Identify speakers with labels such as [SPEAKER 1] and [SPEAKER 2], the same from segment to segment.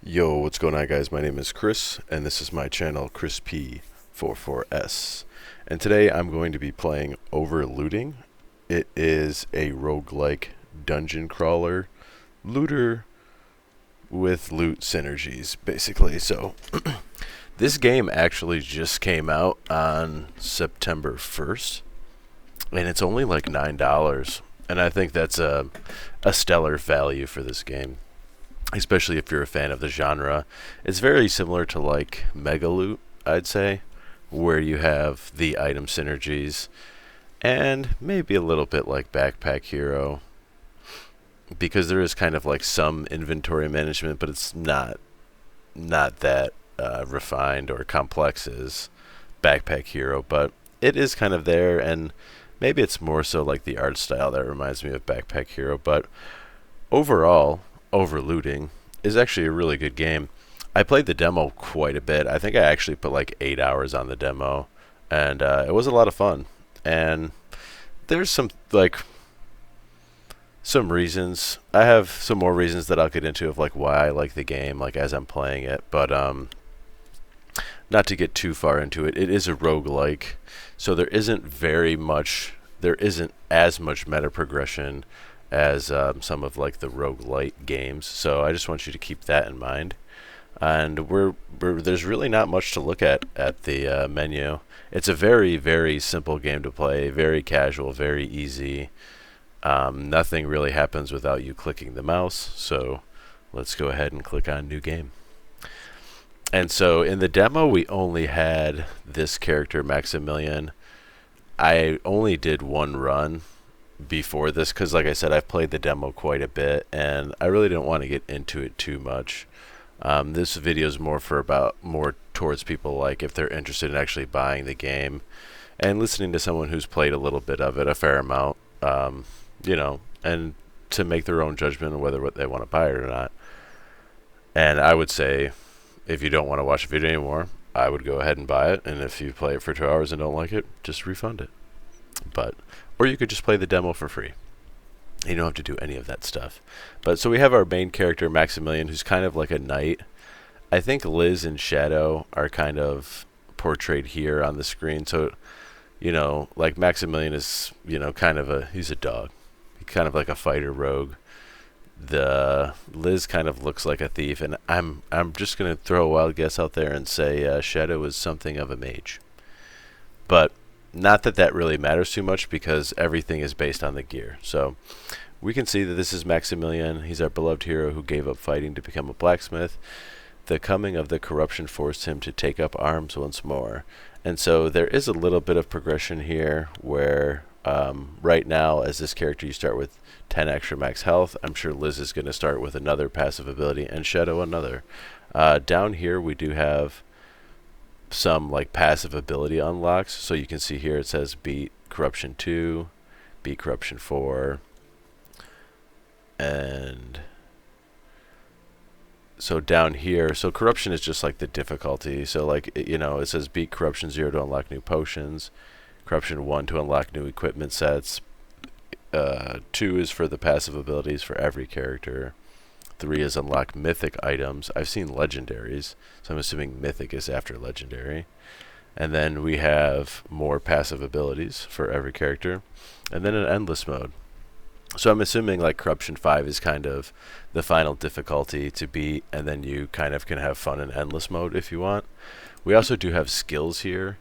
[SPEAKER 1] Yo, what's going on, guys? My name is Chris, and this is my channel, Chris P44S. And today I'm going to be playing Overlooting. It is a roguelike dungeon crawler looter with loot synergies, basically. So, this game actually just came out on September 1st, and it's only like $9. And I think that's a stellar value for this game, especially if you're a fan of the genre. It's very similar to like Mega Loot, I'd say, where you have the item synergies, and maybe a little bit like Backpack Hero, because there is kind of like some inventory management, but it's not that refined or complex as Backpack Hero, but it is kind of there, and maybe it's more so like the art style that reminds me of Backpack Hero. But overall, Overlooting is actually a really good game. I played the demo quite a bit. I think I actually put like 8 hours on the demo, and it was a lot of fun. And there's some reasons. I have some more reasons that I'll get into of like why I like the game, like as I'm playing it. But not to get too far into it, it is a roguelike, so there isn't as much meta progression as some of like the roguelite games. So I just want you to keep that in mind. And there's really not much to look at the menu. It's a very, very simple game to play, very casual, very easy. Nothing really happens without you clicking the mouse. So let's go ahead and click on New Game. And so in the demo, we only had this character, Maximilian. I only did one run before this because, like I said, I've played the demo quite a bit, and I really didn't want to get into it too much. This video is more towards people like if they're interested in actually buying the game and listening to someone who's played a little bit of it, a fair amount, and to make their own judgment on whether they want to buy it or not. And I would say, if you don't want to watch the video anymore, I would go ahead and buy it, and if you play it for 2 hours and don't like it, just refund it. Or you could just play the demo for free. You don't have to do any of that stuff. But so we have our main character, Maximilian, who's kind of like a knight. I think Liz and Shadow are kind of portrayed here on the screen. So, like Maximilian is, he's a dog. He's kind of like a fighter rogue. The Liz kind of looks like a thief, and I'm just gonna throw a wild guess out there and say Shadow is something of a mage. But not that that really matters too much because everything is based on the gear. So we can see that this is Maximilian. He's our beloved hero who gave up fighting to become a blacksmith. The coming of the corruption forced him to take up arms once more. And so there is a little bit of progression here where right now as this character you start with 10 extra max health. I'm sure Liz is going to start with another passive ability and Shadow another. Down here we do have some like passive ability unlocks. So you can see here it says beat corruption 2, beat corruption 4, and so down here, so corruption is just like the difficulty. So like it says beat corruption 0 to unlock new potions, corruption 1 to unlock new equipment sets, 2 is for the passive abilities for every character, 3 is unlock mythic items. I've seen legendaries, so I'm assuming mythic is after legendary. And then we have more passive abilities for every character, and then an endless mode. So I'm assuming like corruption 5 is kind of the final difficulty to beat, and then you kind of can have fun in endless mode if you want. We also do have skills here,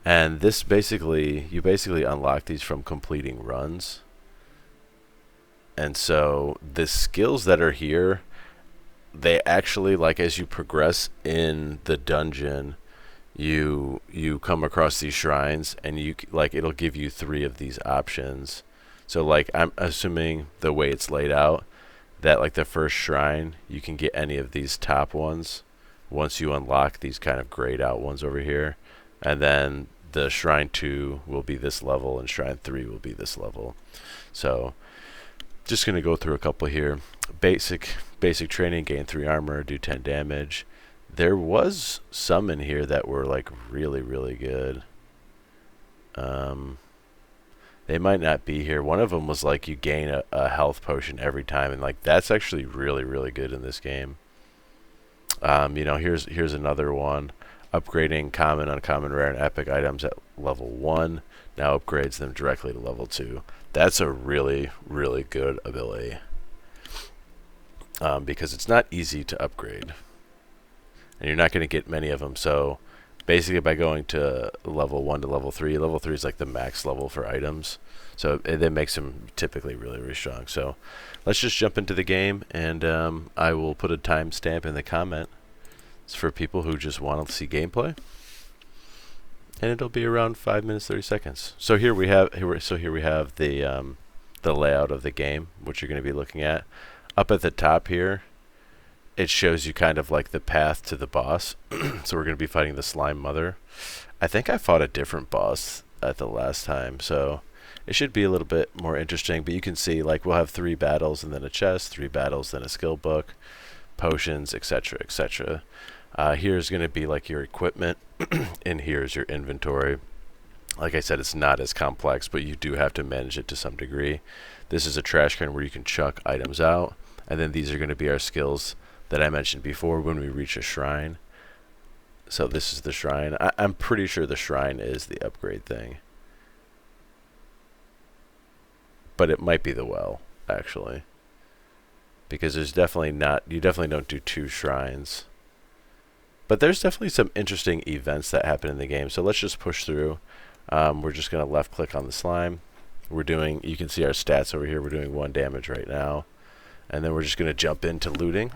[SPEAKER 1] and this you basically unlock these from completing runs. And so the skills that are here, they actually, like as you progress in the dungeon, you come across these shrines, and it'll give you 3 of these options. So like I'm assuming the way it's laid out that like the first shrine, you can get any of these top ones once you unlock these kind of grayed out ones over here, and then the shrine 2 will be this level and shrine 3 will be this level. So just going to go through a couple here. Basic training, gain 3 armor, do 10 damage. There was some in here that were like really, really good. They might not be here. One of them was like you gain a health potion every time, and like that's actually really, really good in this game. You know, here's another one. Upgrading common, uncommon, rare, and epic items at level 1 now upgrades them directly to level 2. That's a really, really good ability because it's not easy to upgrade. And you're not going to get many of them. So basically by going to level 1 to level 3 is like the max level for items. So that makes them typically really, really strong. So let's just jump into the game, and I will put a timestamp in the comment. It's for people who just want to see gameplay. And it'll be around 5 minutes 30 seconds. So here we have the layout of the game, which you're going to be looking at. Up at the top here, it shows you kind of like the path to the boss. So we're going to be fighting the Slime Mother. I think I fought a different boss at the last time, so it should be a little bit more interesting. But you can see, like, we'll have 3 battles and then a chest, 3 battles, then a skill book, potions, etc., etc. Here's going to be like your equipment, and here's your inventory. Like I said, it's not as complex, but you do have to manage it to some degree. This is a trash can where you can chuck items out, and then these are going to be our skills that I mentioned before when we reach a shrine. So this is the shrine. I'm pretty sure the shrine is the upgrade thing, but it might be the well, actually, because there's definitely not, you definitely don't do 2 shrines. But there's definitely some interesting events that happen in the game. So let's just push through. We're just going to left click on the slime. We're doing, you can see our stats over here. We're doing 1 damage right now. And then we're just going to jump into looting.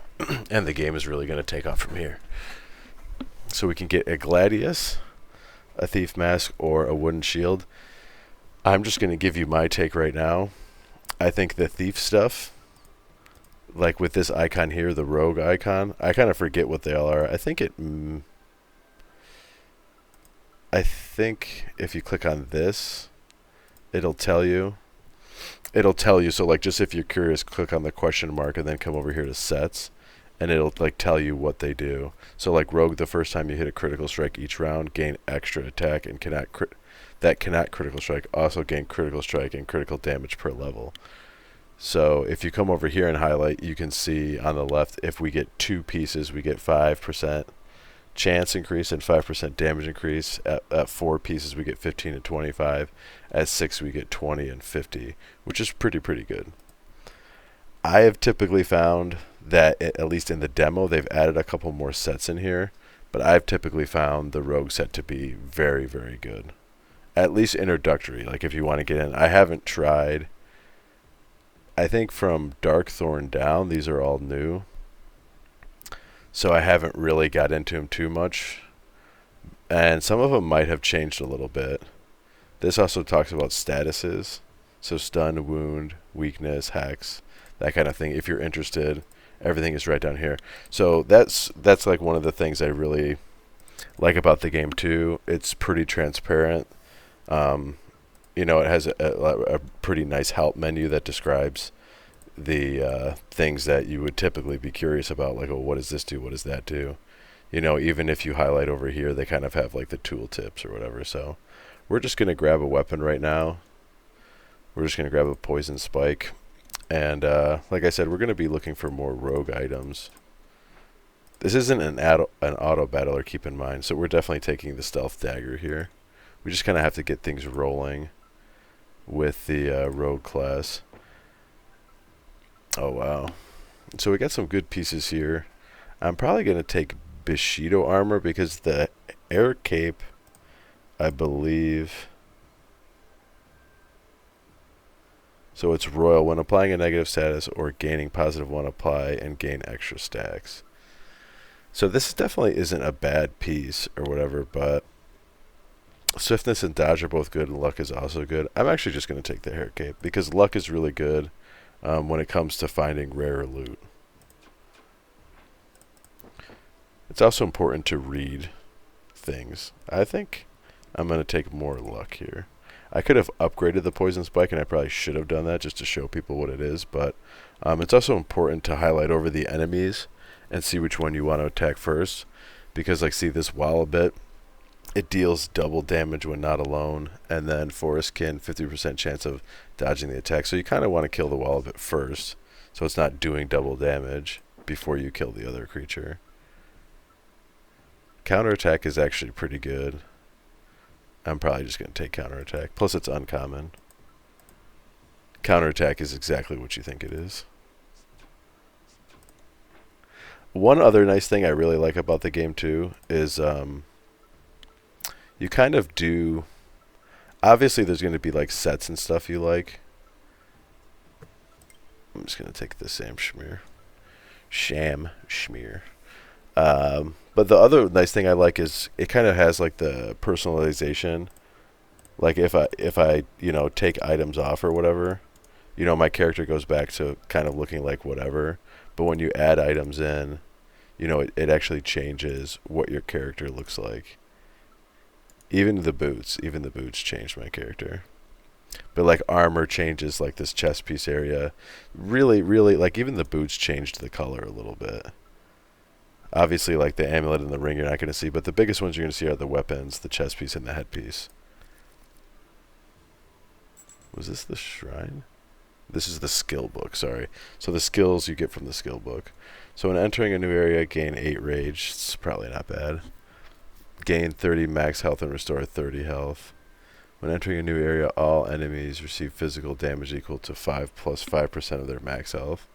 [SPEAKER 1] And the game is really going to take off from here. So we can get a gladius, a thief mask, or a wooden shield. I'm just going to give you my take right now. I think the thief stuff, like with this icon here, the rogue icon, I kind of forget what they all are. I think if you click on this, it'll tell you. So like, just if you're curious, click on the question mark and then come over here to sets, and it'll like tell you what they do. So like rogue, the first time you hit a critical strike each round, gain extra attack and cannot critical strike, also gain critical strike and critical damage per level. So if you come over here and highlight, you can see on the left, if we get 2 pieces, we get 5% chance increase and 5% damage increase. At 4 pieces, we get 15 and 25. At 6, we get 20 and 50, which is pretty good. I have typically found that, at least in the demo, they've added a couple more sets in here, but I've typically found the rogue set to be very, very good. At least introductory, like if you want to get in. I haven't tried. I think from Darkthorn down, these are all new. So I haven't really got into them too much. And some of them might have changed a little bit. This also talks about statuses. So stun, wound, weakness, hex, that kind of thing. If you're interested, everything is right down here. So that's like one of the things I really like about the game too. It's pretty transparent. You know, it has a pretty nice help menu that describes the things that you would typically be curious about, like, oh, what does this do? What does that do? You know, even if you highlight over here, they kind of have like the tool tips or whatever. So we're just going to grab a weapon right now. We're just going to grab a poison spike. And like I said, we're going to be looking for more rogue items. This isn't an auto battler, keep in mind. So we're definitely taking the stealth dagger here. We just kind of have to get things rolling with the rogue class. Oh, wow. So we got some good pieces here. I'm probably going to take Bushido armor because the air cape, I believe... So it's royal. When applying a negative status or gaining positive one, apply and gain extra stacks. So this definitely isn't a bad piece or whatever, but swiftness and dodge are both good, and luck is also good. I'm actually just going to take the hair cape because luck is really good when it comes to finding rare loot. It's also important to read things. I think I'm going to take more luck here. I could have upgraded the poison spike, and I probably should have done that just to show people what it is, but it's also important to highlight over the enemies and see which one you want to attack first, because like, see this Wallabit, it deals double damage when not alone, and then Forestkin, 50% chance of dodging the attack. So you kind of want to kill the Wallabit first, so it's not doing double damage before you kill the other creature. Counterattack is actually pretty good. I'm probably just going to take counterattack. Plus it's uncommon. Counterattack is exactly what you think it is. One other nice thing I really like about the game too is you kind of do... Obviously there's going to be like sets and stuff you like. I'm just going to take the Sam Schmear. Sham Schmear. But the other nice thing I like is it kind of has like the personalization. Like if I you know, take items off or whatever, you know, my character goes back to kind of looking like whatever. But when you add items in, you know, it actually changes what your character looks like. Even the boots changed my character. But like armor changes, like this chest piece area. Really, like even the boots changed the color a little bit. Obviously, like the amulet and the ring you're not going to see, but the biggest ones you're going to see are the weapons, the chest piece, and the headpiece. Was this the shrine? This is the skill book, sorry. So the skills you get from the skill book. So when entering a new area, gain 8 rage. It's probably not bad. Gain 30 max health and restore 30 health. When entering a new area, all enemies receive physical damage equal to 5 plus 5% of their max health.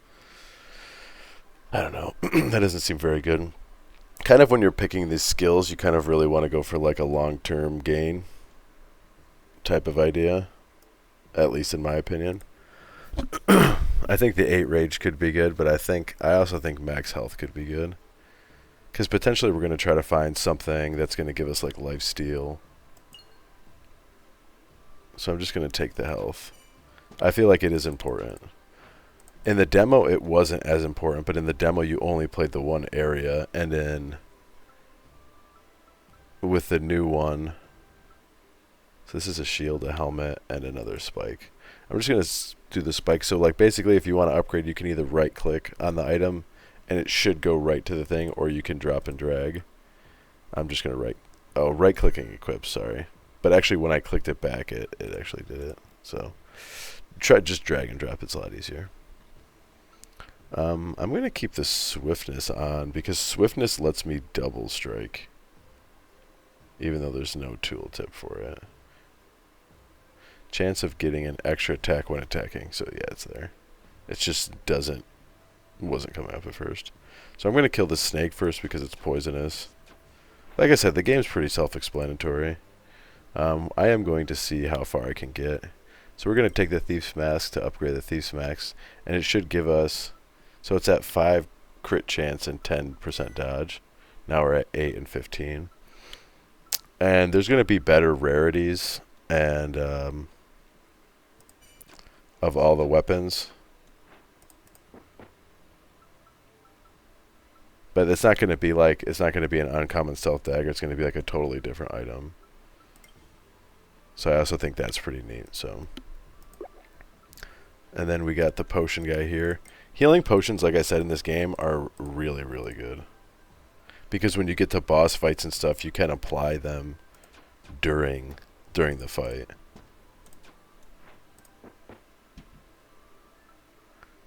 [SPEAKER 1] I don't know. That doesn't seem very good. Kind of when you're picking these skills, you kind of really want to go for like a long-term gain type of idea. At least in my opinion. I think the 8 rage could be good, but I also think max health could be good. Because potentially we're going to try to find something that's going to give us like life steal. So I'm just going to take the health. I feel like it is important. In the demo, it wasn't as important, but in the demo, you only played the one area, and then with the new one, so this is a shield, a helmet, and another spike. I'm just going to do the spike. So, like, basically, if you want to upgrade, you can either right-click on the item, and it should go right to the thing, or you can drop and drag. I'm just going to right-clicking equip, sorry. But actually, when I clicked it back, it actually did it. So, just drag and drop. It's a lot easier. I'm going to keep the swiftness on because swiftness lets me double strike. Even though there's no tooltip for it. Chance of getting an extra attack when attacking. So yeah, it's there. It just wasn't coming up at first. So I'm going to kill the snake first because it's poisonous. Like I said, the game's pretty self-explanatory. I am going to see how far I can get. So we're going to take the Thief's Mask to upgrade the Thief's Mask. And it should give us... So it's at 5 crit chance and 10% dodge. Now we're at 8 and 15. And there's going to be better rarities and of all the weapons. But it's not going to be like, it's not going to be an uncommon stealth dagger. It's going to be like a totally different item. So I also think that's pretty neat. So, and then we got the potion guy here. Healing potions, like I said in this game, are really, really good. Because when you get to boss fights and stuff, you can apply them during the fight.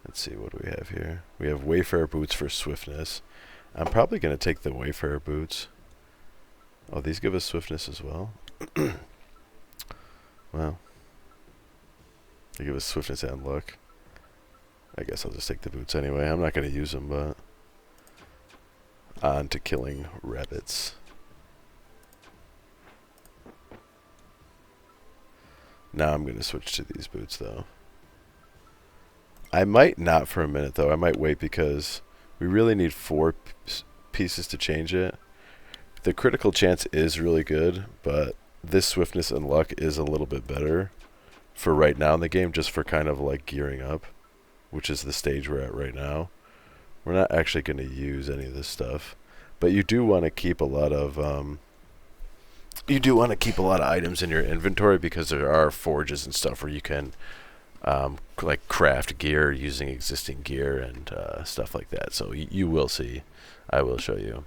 [SPEAKER 1] Let's see, what do we have here? We have Wayfarer boots for swiftness. I'm probably going to take the Wayfarer boots. Oh, these give us swiftness as well. Well, they give us swiftness and luck. I guess I'll just take the boots anyway. I'm not going to use them, but... On to killing rabbits. Now I'm going to switch to these boots, though. I might not for a minute, though. I might wait because we really need 4 pieces to change it. The critical chance is really good, but this swiftness and luck is a little bit better for right now in the game, just for kind of like gearing up, which is the stage we're at right now. We're not actually going to use any of this stuff, but you do want to keep a lot of items in your inventory because there are forges and stuff where you can like craft gear using existing gear and stuff like that. So you will see. I will show you.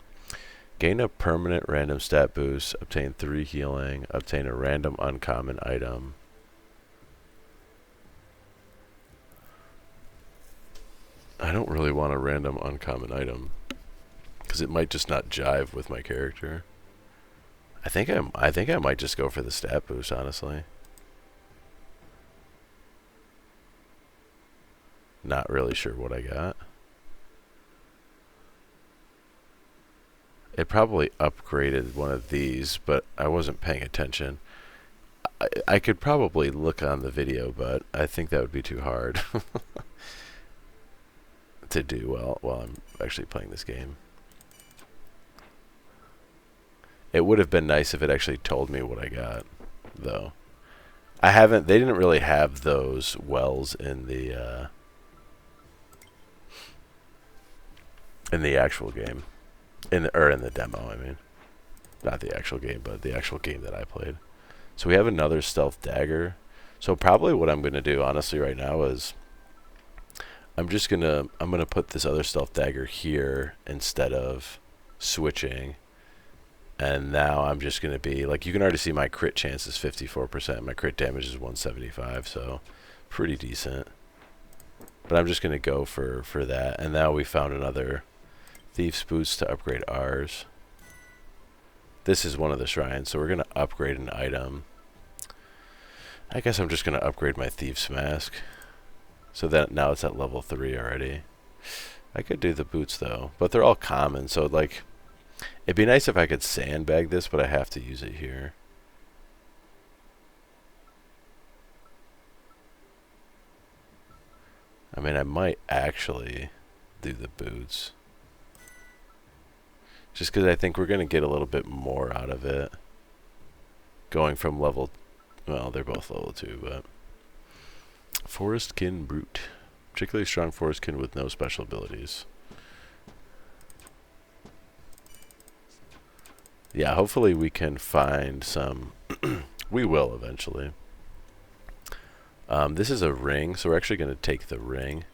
[SPEAKER 1] Gain a permanent random stat boost, obtain 3 healing, obtain a random uncommon item. I don't really want a random uncommon item because it might just not jive with my character. I think I might just go for the stat boost, honestly. Not really sure what I got. It probably upgraded one of these, but I wasn't paying attention. I could probably look on the video, but I think that would be too hard to do while I'm actually playing this game. It would have been nice if it actually told me what I got, though. They didn't really have those wells in the actual game. In the demo, I mean. Not the actual game, but the actual game that I played. So we have another stealth dagger. So probably what I'm going to do, honestly, right now is I'm going to put this other stealth dagger here instead of switching. And now I'm just going to be, like, you can already see my crit chance is 54%. My crit damage is 175, so pretty decent. But I'm just going to go for that. And now we found another Thief's Boots to upgrade ours. This is one of the shrines, so we're going to upgrade an item. I guess I'm just going to upgrade my Thief's Mask. So that now it's at level 3 already. I could do the boots, though. But they're all common, so, like, it'd be nice if I could sandbag this, but I have to use it here. I mean, I might actually do the boots. Just because I think we're going to get a little bit more out of it. Going from level... Well, they're both level 2, but... Forestkin Brute. Particularly strong Forestkin with no special abilities. Yeah, hopefully we can find some... We will eventually. This is a ring, so we're actually going to take the ring.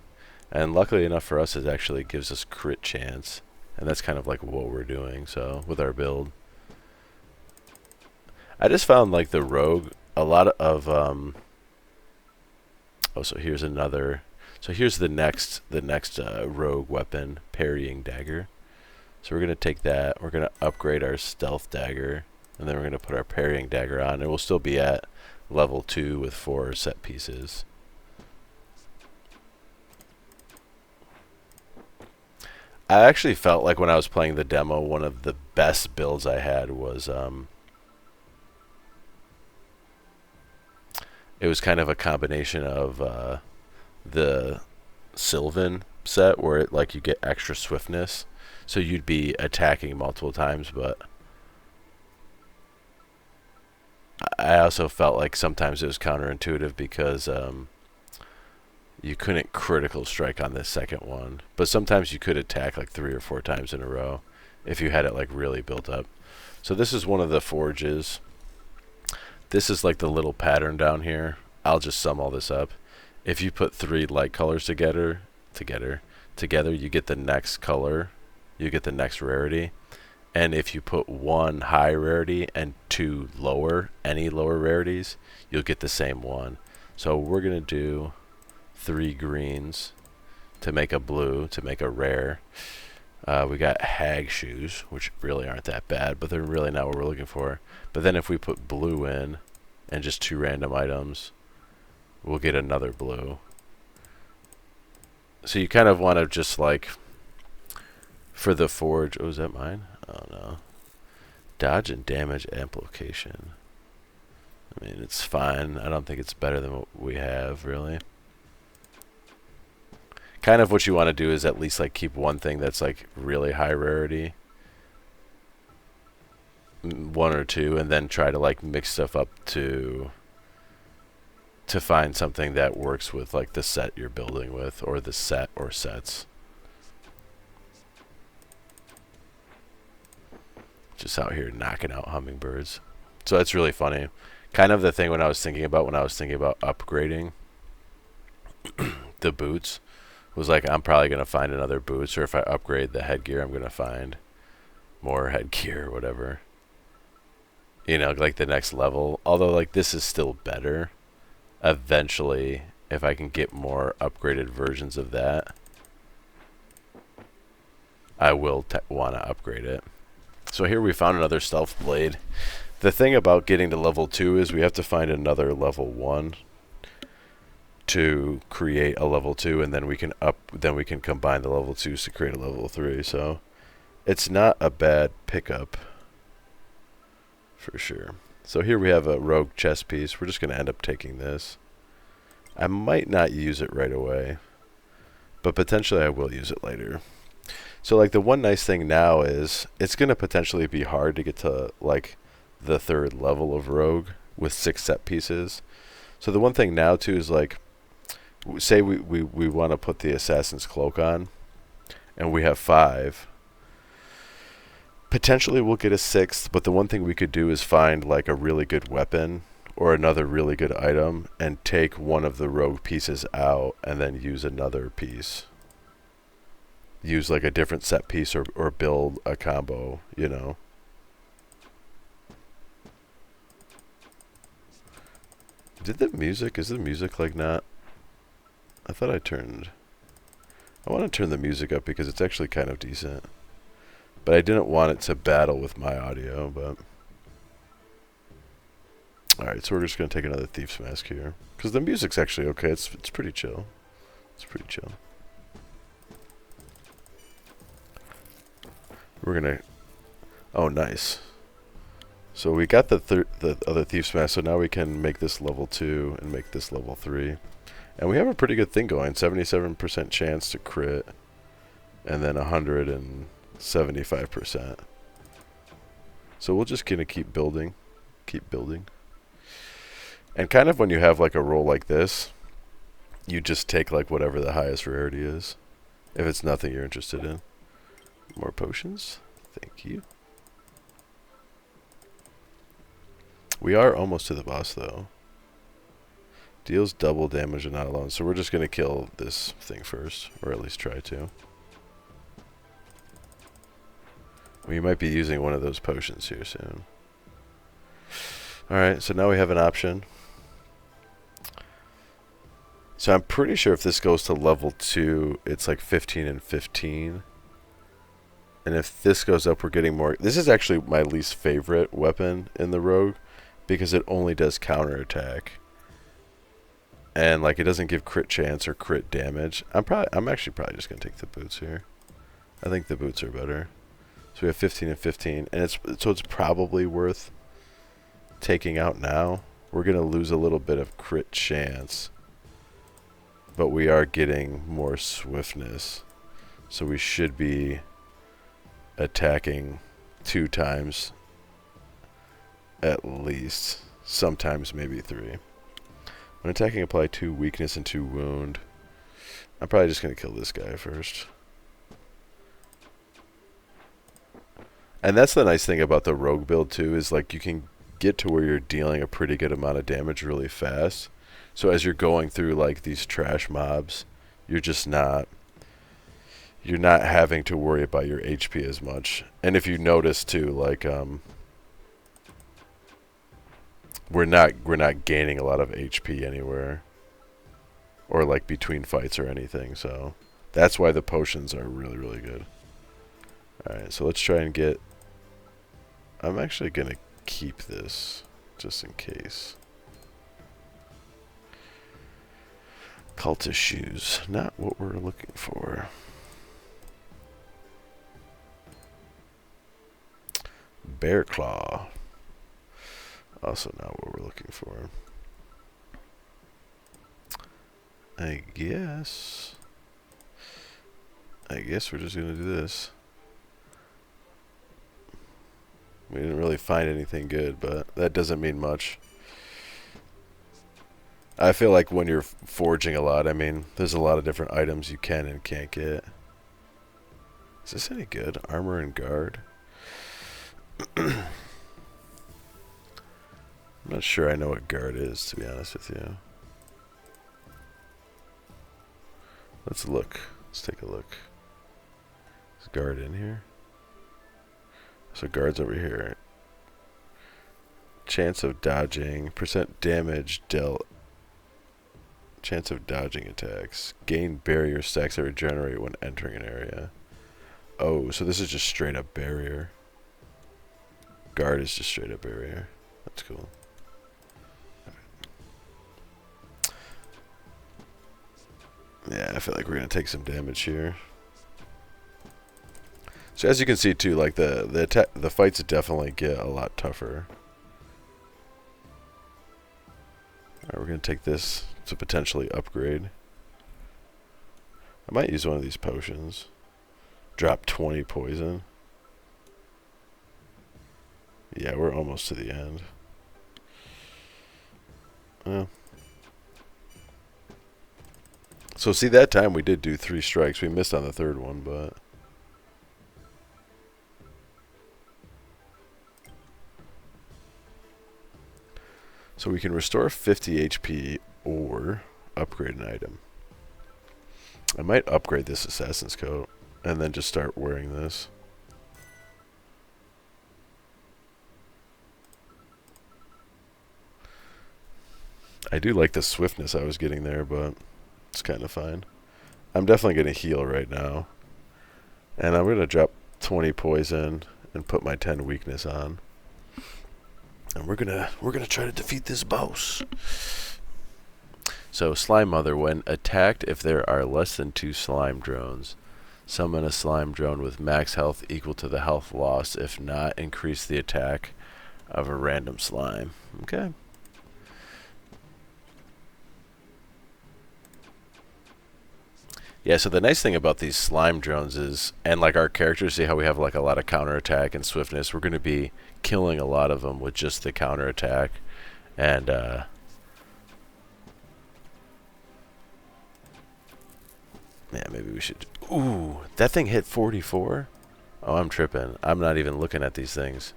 [SPEAKER 1] And luckily enough for us, it actually gives us crit chance. And that's kind of like what we're doing, so, with our build. I just found, like, the rogue, a lot of, oh, so here's another, so here's the next rogue weapon, parrying dagger. So we're going to take that, we're going to upgrade our stealth dagger, and then we're going to put our parrying dagger on, and we'll still be at level 2 with 4 set pieces. I actually felt like when I was playing the demo, one of the best builds I had was, it was kind of a combination of the Sylvan set, where it, like, you get extra swiftness, so you'd be attacking multiple times, but I also felt like sometimes it was counterintuitive because you couldn't critical strike on this second one, but sometimes you could attack like 3 or 4 times in a row if you had it like really built up. So this is one of the forges. This is like the little pattern down here. I'll just sum all this up. If you put 3 light colors together, you get the next color, you get the next rarity. And if you put 1 high rarity and 2 lower, any lower rarities, you'll get the same one. So we're gonna do 3 greens to make a blue, to make a rare. We got hag shoes, which really aren't that bad, but they're really not what we're looking for. But then if we put blue in, and just 2 random items, we'll get another blue. So you kind of want to just like, for the forge, oh, is that mine? Oh no. Dodge and damage amplification. I mean, it's fine. I don't think it's better than what we have, really. Kind of what you want to do is at least like keep one thing that's like really high rarity, 1 or 2, and then try to like mix stuff up to find something that works with like the set you're building with, or the set or sets. Just out here knocking out hummingbirds. So it's really funny. Kind of the thing when I was thinking about upgrading the boots was like, I'm probably going to find another boots, or if I upgrade the headgear, I'm going to find more headgear or whatever. You know, like the next level. Although, like, this is still better. Eventually, if I can get more upgraded versions of that, I will want to upgrade it. So here we found another stealth blade. The thing about getting to level 2 is we have to find another level 1 to create a level 2, and then we can combine the level 2s to create a level 3. So it's not a bad pickup for sure. So here we have a rogue chest piece. We're just going to end up taking this. I might not use it right away, but potentially I will use it later. So like the one nice thing now is it's going to potentially be hard to get to like the 3rd level of rogue with 6 set pieces. So the one thing now too is like, say we want to put the assassin's cloak on and we have 5. Potentially we'll get a 6th, but the one thing we could do is find like a really good weapon or another really good item and take one of the rogue pieces out and then use another piece. Use like a different set piece or build a combo, you know. Is the music like not? I thought I want to turn the music up because it's actually kind of decent. But I didn't want it to battle with my audio, but... Alright, so we're just going to take another Thief's Mask here. Because the music's actually okay, it's pretty chill. It's pretty chill. We're going to... Oh, nice. So we got the other Thief's Mask, so now we can make this level 2 and make this level 3. And we have a pretty good thing going. 77% chance to crit. And then 175%. So we're just going to keep building. Keep building. And kind of when you have like a roll like this, you just take like whatever the highest rarity is. If it's nothing you're interested in. More potions. Thank you. We are almost to the boss though. Deals double damage and not alone. So we're just going to kill this thing first. Or at least try to. We might be using one of those potions here soon. Alright, so now we have an option. So I'm pretty sure if this goes to level 2, it's like 15 and 15. And if this goes up, we're getting more. This is actually my least favorite weapon in the rogue because it only does counterattack. And like it doesn't give crit chance or crit damage. I'm actually probably just going to take the boots here. I think the boots are better. So we have 15 and 15, and it's probably worth taking out now. We're going to lose a little bit of crit chance, but we are getting more swiftness. So we should be attacking 2 times at least, sometimes maybe 3. When attacking, apply 2 weakness and 2 wound. I'm probably just going to kill this guy first. And that's the nice thing about the rogue build too, is like you can get to where you're dealing a pretty good amount of damage really fast. So as you're going through like these trash mobs, you're not having to worry about your HP as much. And if you notice too, like we're not gaining a lot of HP anywhere, or like between fights or anything. So that's why the potions are really, really good. All right, so let's try and get. I'm actually gonna keep this just in case. Cultist shoes, not what we're looking for. Bear claw, also not what we're looking for. I guess we're just gonna do this. We didn't really find anything good, but that doesn't mean much. I feel like when you're forging a lot, I mean, there's a lot of different items you can and can't get. Is this any good? Armor and guard? I'm not sure I know what guard is, to be honest with you. Let's look. Let's take a look. Is guard in here? So guard's over here. Chance of dodging. Percent damage dealt. Chance of dodging attacks. Gain barrier stacks that regenerate when entering an area. Oh, so this is just straight up barrier. Guard is just straight up barrier. That's cool. Yeah, I feel like we're gonna take some damage here. So as you can see too, like the fights definitely get a lot tougher. Alright, we're gonna take this to potentially upgrade. I might use one of these potions. Drop 20 poison. Yeah, we're almost to the end. So see, that time we did do 3 strikes. We missed on the 3rd one, but... So we can restore 50 HP or upgrade an item. I might upgrade this assassin's coat and then just start wearing this. I do like the swiftness I was getting there, but it's kind of fine. I'm definitely going to heal right now. And I'm going to drop 20 poison and put my 10 weakness on. And we're gonna try to defeat this boss. So Slime Mother, when attacked, if there are less than 2 slime drones, summon a slime drone with max health equal to the health loss. If not, increase the attack of a random slime. Okay. Yeah, so the nice thing about these slime drones is, and like our characters, see how we have like a lot of counterattack and swiftness, we're going to be killing a lot of them with just the counterattack. And yeah, maybe we should... Ooh, that thing hit 44? Oh, I'm tripping. I'm not even looking at these things.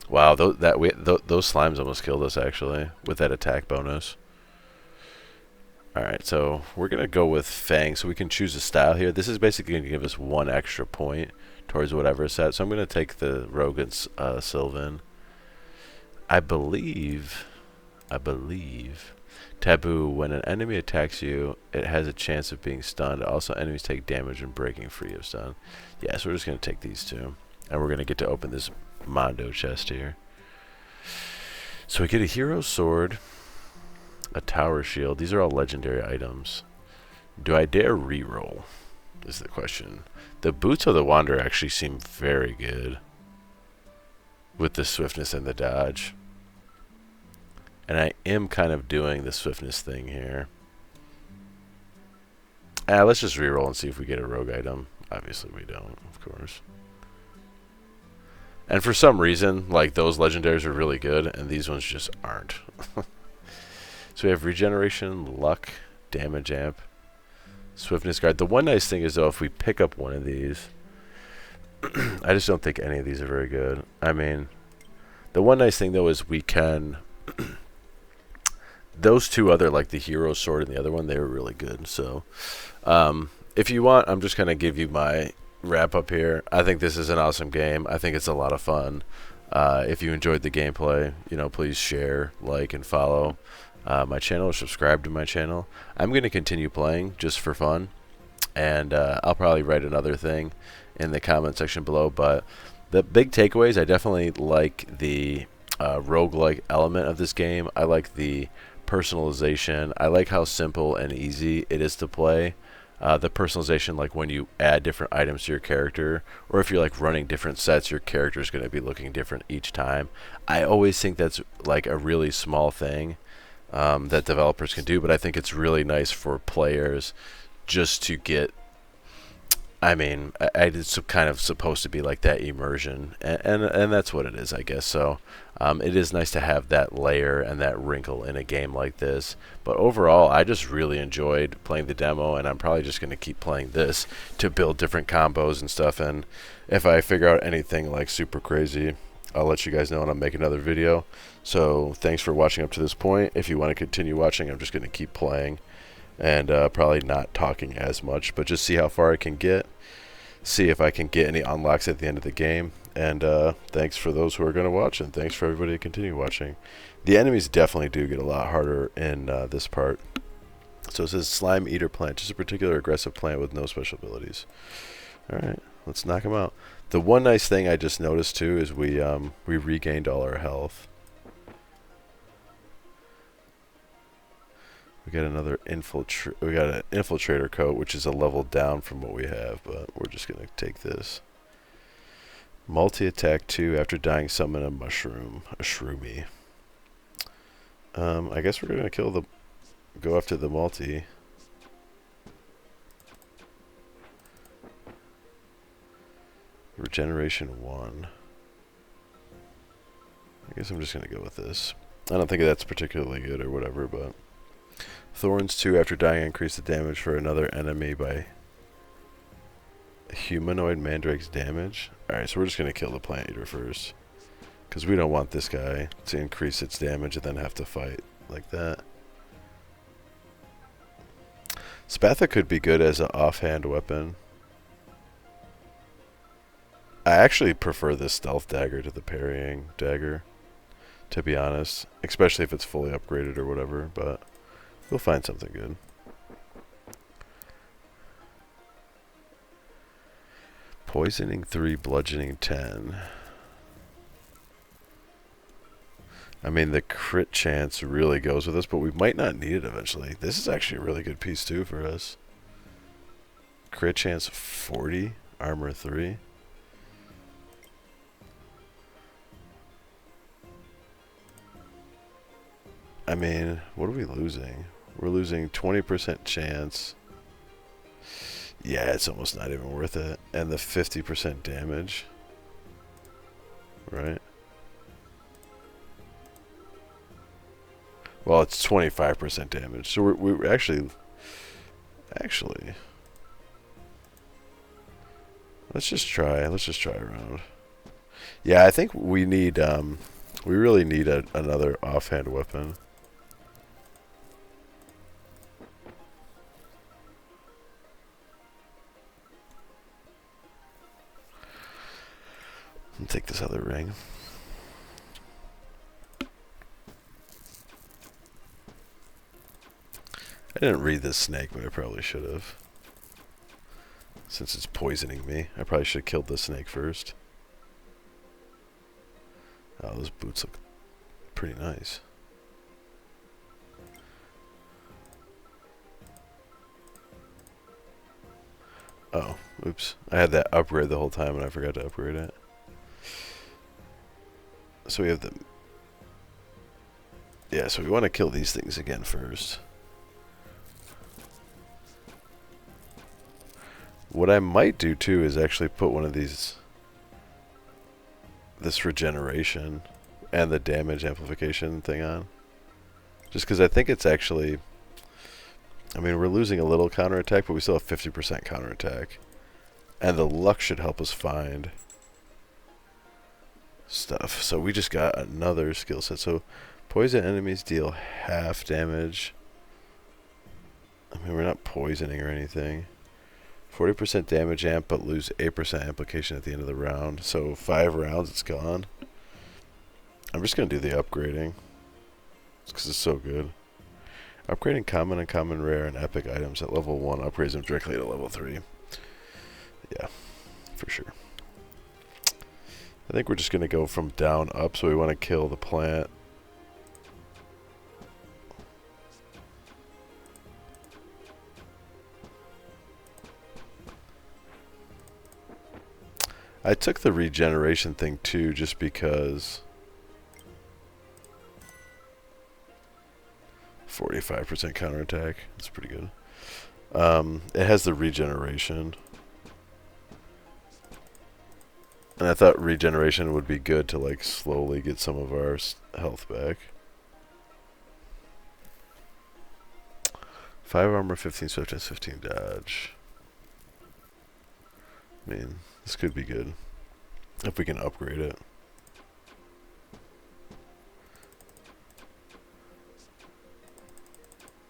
[SPEAKER 1] Wow, those slimes almost killed us, actually, with that attack bonus. Alright, so we're going to go with Fang, so we can choose a style here. This is basically going to give us 1 extra point towards whatever is set. So I'm going to take the Rogue and Sylvan. I believe, Taboo, when an enemy attacks you, it has a chance of being stunned. Also, enemies take damage and breaking free of stun. Yeah, so we're just going to take these 2. And we're going to get to open this Mondo chest here. So we get a hero sword, a tower shield. These are all legendary items. Do I dare reroll? Is the question. The boots of the Wanderer actually seem very good with the swiftness and the dodge. And I am kind of doing the swiftness thing here. Let's just reroll and see if we get a rogue item. Obviously we don't, of course. And for some reason, like, those legendaries are really good, and these ones just aren't. So we have regeneration, luck, damage amp, swiftness guard. The one nice thing is, though, if we pick up one of these, I just don't think any of these are very good. I mean, the one nice thing, though, is we can... those 2 other, like the hero sword and the other one, they were really good. So if you want, I'm just going to give you my wrap up here. I think this is an awesome game. I think it's a lot of fun. If you enjoyed the gameplay, you know, please share, like, and follow my channel, or subscribe to my channel. I'm going to continue playing just for fun, and I'll probably write another thing in the comment section below. But the big takeaways, I definitely like the roguelike element of this game. I like the personalization. I like how simple and easy it is to play. The personalization, like when you add different items to your character, or if you're like running different sets, your character is going to be looking different each time. I always think that's like a really small thing that developers can do, but I think it's really nice for players just to get... I mean, it's kind of supposed to be like that immersion, and that's what it is, I guess. So it is nice to have that layer and that wrinkle in a game like this. But overall, I just really enjoyed playing the demo, and I'm probably just going to keep playing this to build different combos and stuff. And if I figure out anything like super crazy, I'll let you guys know, and I'll make another video. So thanks for watching up to this point. If you want to continue watching, I'm just going to keep playing and probably not talking as much, but just see how far I can get, see if I can get any unlocks at the end of the game. And thanks for those who are going to watch, and thanks for everybody to continue watching. The enemies definitely do get a lot harder in this part. So it says slime eater plant, just a particular aggressive plant with no special abilities. Alright, let's knock him out. The one nice thing I just noticed too is we regained all our health. We got another we got an infiltrator coat, which is a level down from what we have, but we're just gonna take this. Multi-attack 2 after dying, summon a mushroom, a shroomy. I guess we're gonna go after the multi. Regeneration 1. I guess I'm just gonna go with this. I don't think that's particularly good or whatever, but Thorns 2 after dying, increase the damage for another enemy by humanoid mandrake's damage. Alright, so we're just gonna kill the plant eater first, because we don't want this guy to increase its damage and then have to fight like that. Spatha could be good as an offhand weapon. I actually prefer this stealth dagger to the parrying dagger, to be honest, especially if it's fully upgraded or whatever, but we'll find something good. Poisoning 3, bludgeoning 10. I mean, the crit chance really goes with us, but we might not need it eventually. This is actually a really good piece too for us. Crit chance 40, armor 3. I mean, what are we losing? We're losing 20% chance. Yeah, it's almost not even worth it. And the 50% damage. Right? Well, it's 25% damage. So we're actually... Let's just try. Let's just try around. Yeah, I think we need... we really need another offhand weapon. I'll take this other ring. I didn't read this snake, but I probably should have. Since it's poisoning me, I probably should have killed the snake first. Oh, those boots look pretty nice. Oh, oops. I had that upgrade the whole time and I forgot to upgrade it. So we have the... Yeah, so we want to kill these things again first. What I might do too is actually put one of these... This regeneration and the damage amplification thing on. Just because I think it's actually... I mean, we're losing a little counterattack, but we still have 50% counterattack. And the luck should help us find stuff. So we just got another skill set. So poison enemies deal half damage. I mean, we're not poisoning or anything. 40% damage amp, but lose 8% amplification at the end of the round. So 5 rounds, it's gone. I'm just going to do the upgrading. Because it's so good. Upgrading common, uncommon, rare, and epic items at level 1 upgrades them directly to level 3. Yeah, for sure. I think we're just going to go from down up, so we want to kill the plant. I took the regeneration thing too, just because 45% counterattack. That's pretty good. It has the regeneration. And I thought regeneration would be good to like slowly get some of our health back. 5 armor, 15 swiftness, 15 dodge. I mean, this could be good if we can upgrade it.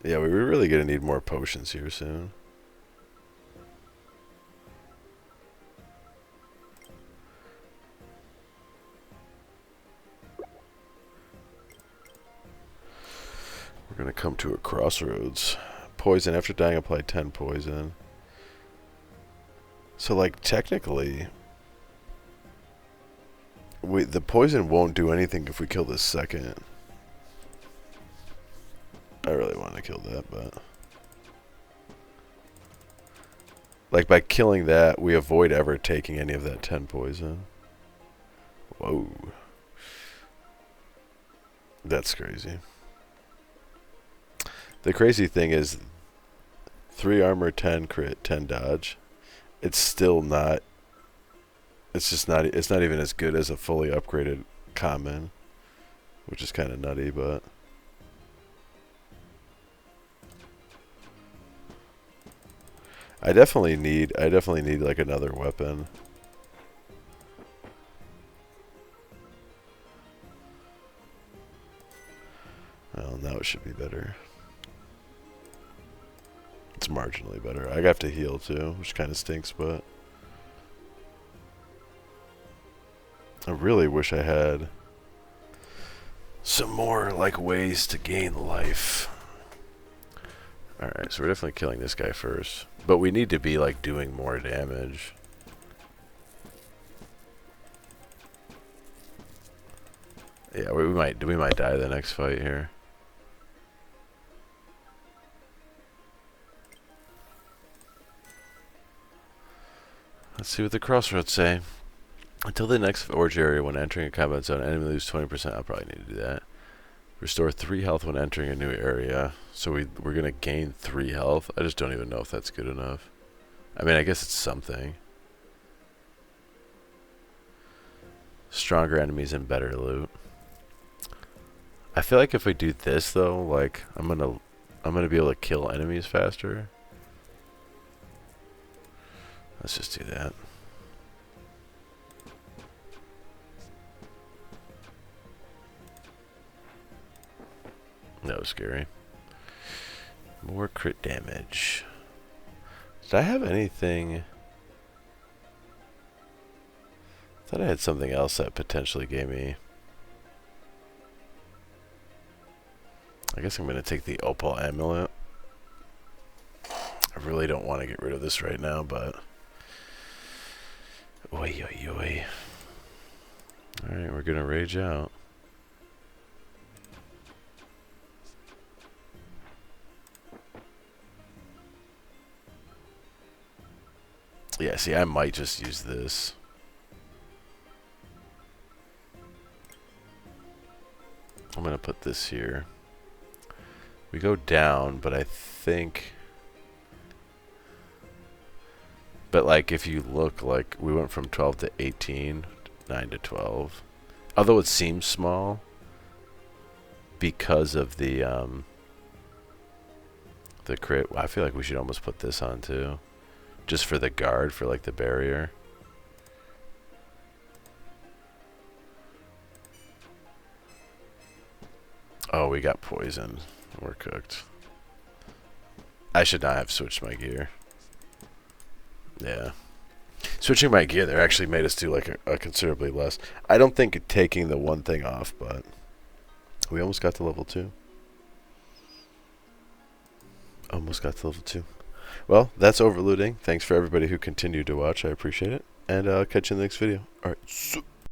[SPEAKER 1] Yeah, we're really gonna need more potions here soon. We're gonna come to a crossroads. poison. After dying, apply 10 poison. So, like, technically, the poison won't do anything if we kill this second. I really want to kill that, but... Like, by killing that, we avoid ever taking any of that 10 poison. Whoa. That's crazy. The crazy thing is, 3 armor, 10 crit, 10 dodge. It's still not... It's just not... It's not even as good as a fully upgraded common. Which is kind of nutty, but... I definitely need like another weapon. Well, now it should be better. It's marginally better. I have to heal too, which kind of stinks, but I really wish I had some more like ways to gain life. Alright, so we're definitely killing this guy first. But we need to be like doing more damage. Yeah, we might die the next fight here. Let's see what the crossroads say. Until the next forge area, when entering a combat zone, enemy lose 20%. I'll probably need to do that. Restore 3 health when entering a new area. So we're going to gain 3 health. I just don't even know if that's good enough. I mean, I guess it's something. Stronger enemies and better loot. I feel like if we do this though, like I'm gonna be able to kill enemies faster. Let's just do that. That was scary. More crit damage. Did I have anything? I thought I had something else that potentially gave me. I guess I'm going to take the Opal Amulet. I really don't want to get rid of this right now, but... Oi, oi, oi. Alright, we're going to rage out. Yeah, see, I might just use this. I'm going to put this here. We go down, but I think... But, like, if you look, like, we went from 12 to 18, 9 to 12. Although it seems small, because of the crit, I feel like we should almost put this on, too. Just for the guard, for, like, the barrier. Oh, we got poisoned. We're cooked. I should not have switched my gear. Yeah. Switching my gear there actually made us do like a considerably less. I don't think taking the one thing off, but we almost got to level 2. Almost got to level 2. Well, that's overlooting. Thanks for everybody who continued to watch. I appreciate it. And I'll catch you in the next video. Alright.